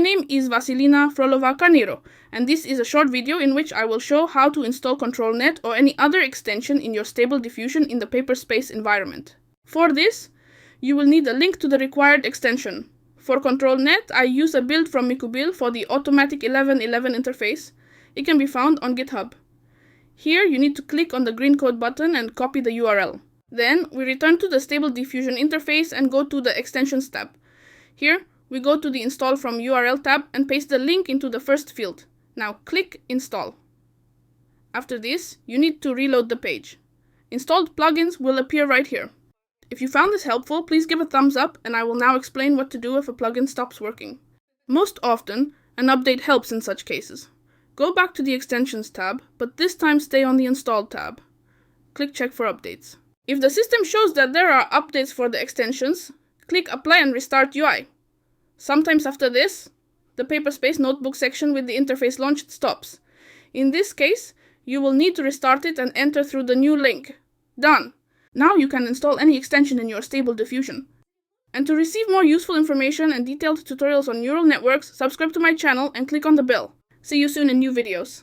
name is Vasilina Frolova-Carneiro, and this is a short video in which I will show how to install ControlNet or any other extension in your Stable Diffusion in the Paperspace environment. For this, you will need a link to the required extension. For ControlNet, I use a build from Mikubil for the Automatic 1111 interface. It can be found on GitHub. Here, you need to click on the green code button and copy the URL. Then, we return to the Stable Diffusion interface and go to the Extensions tab. Here, we go to the Install from URL tab and paste the link into the first field. Now click Install. After this, you need to reload the page. Installed plugins will appear right here. If you found this helpful, please give a thumbs up, and I will now explain what to do if a plugin stops working. Most often, an update helps in such cases. Go back to the Extensions tab, but this time stay on the Installed tab. Click Check for updates. If the system shows that there are updates for the extensions, click Apply and Restart UI. Sometimes after this, the Paperspace notebook section with the interface launched stops. In this case, you will need to restart it and enter through the new link. Done! Now you can install any extension in your Stable Diffusion. And to receive more useful information and detailed tutorials on neural networks, subscribe to my channel and click on the bell. See you soon in new videos.